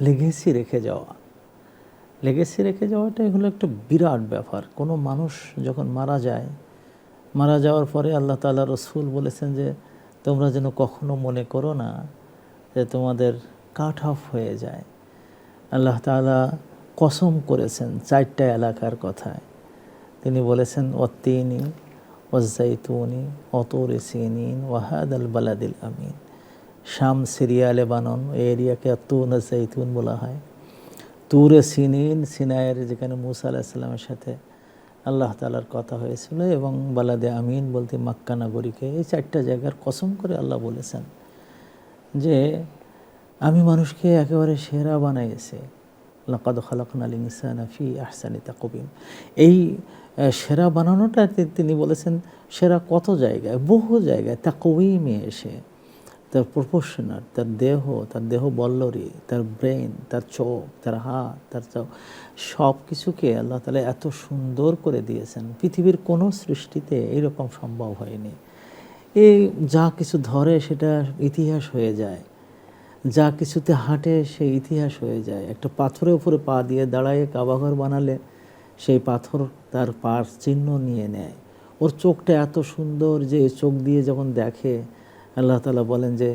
Legacy রেখে যাওয়া। Legacy রেখে যাওয়াটাই হলো একটা বিরাট ব্যাপার। কোনো মানুষ যখন মারা যায়, মারা যাওয়ার পরে আল্লাহ তাআলা রসুল বলেছেন যে তোমরা যেন কখনো মনে করো না যে তোমাদের কাট অফ হয়ে যায়। আল্লাহ তাআলা কসম করেছেন 4টা এলাকার কথায়। তিনি বলেছেন ওয়াত্তিনি ওয়াজ্জাইতুনি ওয়াতুরি সিনিন ওয়াহাদাল বালাদিল আমিন। শাম, সিরিয়া, লেবানন এই এরিয়াকে তুন জাইতুন বলা হয়। তুরে সিনিন, সিনাইয়ের যেখানে মূসা আলাইহিস সালামের সাথে আল্লাহ তাআলার কথা হয়েছিল, এবং বালাদে আমিন বলতে মক্কা নগরীকে। এই 4টা জায়গার কসম করে আল্লাহ বলেছেন যে আমি মানুষকে একেবারে সেরা বানাইছি। লাকাদ খালাকনাল ইনসানা ফি আহসানি তাকওয়িম। এই সেরা বানানোটা তিনি বলেছেন সেরা কত জায়গায়, বহু জায়গায় তাকওয়িমে এসে তার প্রপোর্শনাল, তার দেহ বল্লরী, তার ব্রেন, তার চোখ, তার হাত, তার সব কিছুকে আল্লাহ তাআলা এত সুন্দর করে দিয়েছেন। পৃথিবীর কোনো সৃষ্টিতে এরকম সম্ভব হয়নি। এই যা কিছু ধরে সেটা ইতিহাস হয়ে যায়, যা কিছুতে হাঁটে সেই ইতিহাস হয়ে যায়। একটা পাথরের উপরে পা দিয়ে দাঁড়ায় কাবাঘর বানালে সেই পাথর তার পার চিহ্ন নিয়ে নেয়। ওর চোখটা এত সুন্দর যে চোখ দিয়ে যখন দেখে, আল্লাহ তাআলা বলেন যে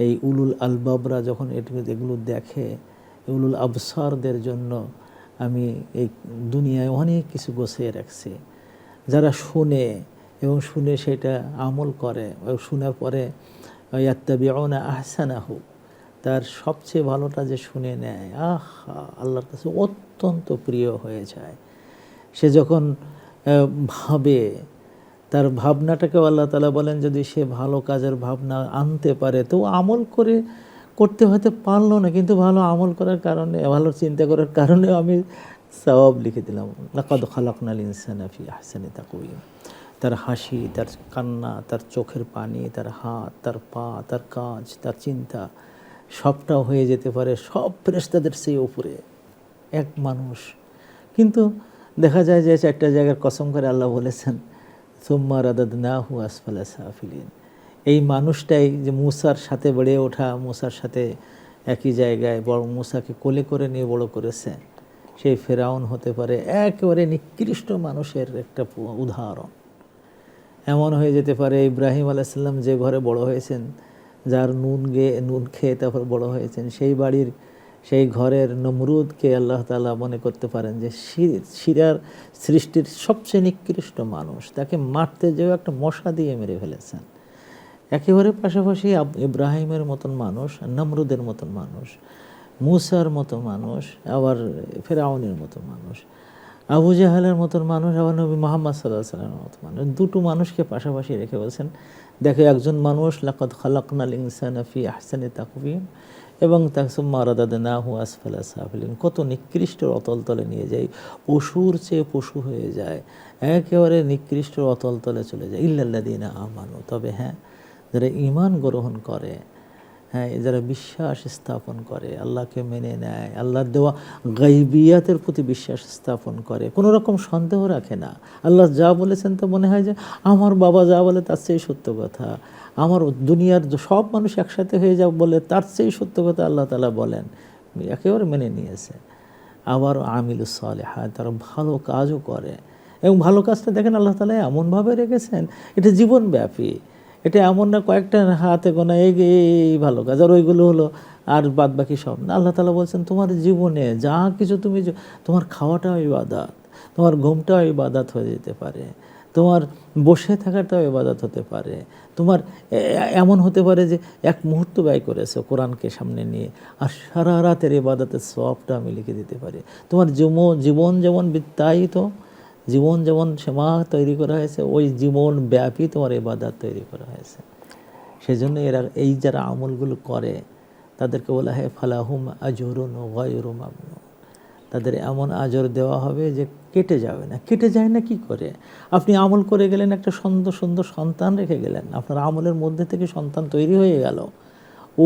এই উলুল আলবাবরা যখন এগুলো দেখে, উলুল আবসারদের জন্য আমি এই দুনিয়ায় অনেক কিছু গোছিয়ে রাখছি। যারা শুনে এবং শুনে সেটা আমল করে, শোনার পরে ইয়াত্তাবিউনা আহসানাহু, তার সবচেয়ে ভালোটা যে শুনে নেয়, আল্লাহর কাছে অত্যন্ত প্রিয় হয়ে যায়। সে যখন ভাবে, তার ভাবনাটাকেও আল্লাহ তাআলা বলেন যদি সে ভালো কাজের ভাবনা আনতে পারে তো আমল করতে হয়তো পারলো না, কিন্তু ভালো আমল করার কারণে, ভালো চিন্তা করার কারণে আমি সওয়াব লিখে দিলাম। লাকাদ খালাকনাল ইনসানা ফি আহসানি তাকওয়িম। তার হাসি, তার কান্না, তার চোখের পানি, তার হাত, তার পা, তার কাজ, তার চিন্তা সবটাও হয়ে যেতে পারে সব ফেরেশতাদের চেয়ে উপরে এক মানুষ। কিন্তু দেখা যায় যে 4টা জায়গার কসম করে আল্লাহ বলেছেন সুম্মা রাদাদনাহু আসফালা সাফিলিন। এই মানুষটাই যে মূসার সাথে বেড়ে ওঠা, মূসার সাথে একই জায়গায় বড়, মূসাকে কোলে করে নিয়ে বড় করেছে, সেই ফেরাউন হতে পারে একেবারে নিকৃষ্ট মানুষের একটা উদাহরণ। এমন হয়ে যেতে পারে ইব্রাহিম আলাইহিস সালাম যে ঘরে বড় হয়েছেন, যার নুন খেয়ে তারপর বড় হয়েছেন, সেই বাড়ির সেই ঘরের নমরুদকে আল্লাহ তাআলা মনে করতে পারেন যে সিরিয়ার সৃষ্টির সবচেয়ে নিকৃষ্ট মানুষ। তাকে মারতে যেও একটা মশা দিয়ে মেরে ফেলেছেন। একেবারে পাশাপাশি ইব্রাহিমের মতন মানুষ, নমরুদের মতন মানুষ, মূসার মতো মানুষ, আবার ফেরাউনের মতো মানুষ, আবু জাহালের মতন মানুষ, আবার নবী মুহাম্মদ সাল্লাল্লাহু আলাইহি ওয়াসাল্লামের মতো মানুষ। দুটো মানুষকে পাশাপাশি রেখে বলছেন দেখো একজন মানুষ লাকাদ খালাকনাল ইনসানা ফি আহসানি তাকওয়িম, এবং তাকে সুম্মা রাদাদনাহু আসফালা সাফিলিন, কত নিকৃষ্ট অতলতলে নিয়ে যায়, পশুর চেয়ে পশু হয়ে যায়, একেবারে নিকৃষ্ট অতলতলে চলে যায়। ইল্লাল্লাযীনা আমানু, তবে হ্যাঁ যারা ঈমান গ্রহণ করে, হ্যাঁ যারা বিশ্বাস স্থাপন করে, আল্লাহকে মেনে নেয়, আল্লাহর দেওয়া গায়বিয়াতের প্রতি বিশ্বাস স্থাপন করে, কোনো রকম সন্দেহ রাখে না। আল্লাহ যা বলেছেন তো মনে হয় যে আমার বাবা যা বলে তার চেয়ে সত্য কথা, আমার দুনিয়ার সব মানুষ একসাথে হয়ে যাও বলে তার চেয়ে সত্য কথা আল্লাহ তাআলা বলেন, একেবারে মেনে নিয়েছে। আবার আমিলুস সালিহাত, তারা ভালো কাজও করে, এবং ভালো কাজটা দেখেন আল্লাহ তাআলা এমনভাবে রেখেছেন এটা জীবনব্যাপী। এটা এমন না কয়েকটা হাতে গোনা এই ভালো কাজ আর ওইগুলো হলো আর বাদ বাকি সব না। আল্লাহ তাআলা বলছেন তোমার জীবনে যা কিছু তুমি, তোমার খাওয়াটাও ইবাদত, তোমার ঘুমটাও ইবাদত হয়ে যেতে পারে, তোমার বসে থাকাটাও ইবাদত হতে পারে, তোমার এমন হতে পারে যে এক মুহূর্ত ব্যয় করেছো কোরআনকে সামনে নিয়ে, আর সারা রাতের ইবাদতের সওয়াবটা আমি লিখে দিতে পারি। তোমার জীবন যেমন বৃত্তায়িত, জীবন যেমন সীমা তৈরি করা হয়েছে, ওই জীবন ব্যাপী তোমার ইবাদত তৈরি করা হয়েছে। সেজন্য এই যারা আমলগুলো করে তাদেরকে বলা হয় ফালাহুম আজরুন গায়রু মামনুন, তাদের এমন আজর দেওয়া হবে যে কেটে যাবে না। কেটে যায় না কি করে? আপনি আমল করে গেলেন, একটা সুন্দর সুন্দর সন্তান রেখে গেলেন, আপনার আমলের মধ্যে থেকে সন্তান তৈরি হয়ে গেল,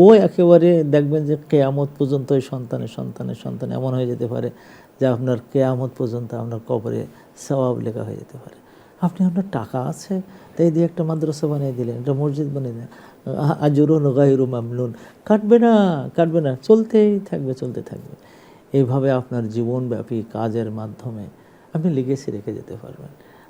ও একেবারে দেখবেন যে কেয়ামত পর্যন্ত ওই সন্তানের সন্তানের সন্তান এমন হয়ে যেতে পারে যে আপনার কেয়ামত পর্যন্ত আপনার কবরে সওয়াব লেখা হয়ে যেতে পারে। আপনি আপনার টাকা আছে তাই দিয়ে একটা মাদ্রাসা বানিয়ে দিলেন, একটা মসজিদ বানিয়ে দিলেন, আজরুন গায়রু মামনুন, কাটবে না, কাটবে না, চলতেই থাকবে, চলতে থাকবে। এইভাবে আপনার জীবনব্যাপী কাজের মাধ্যমে আপনি লিগেসি রেখে যেতে পারবেন।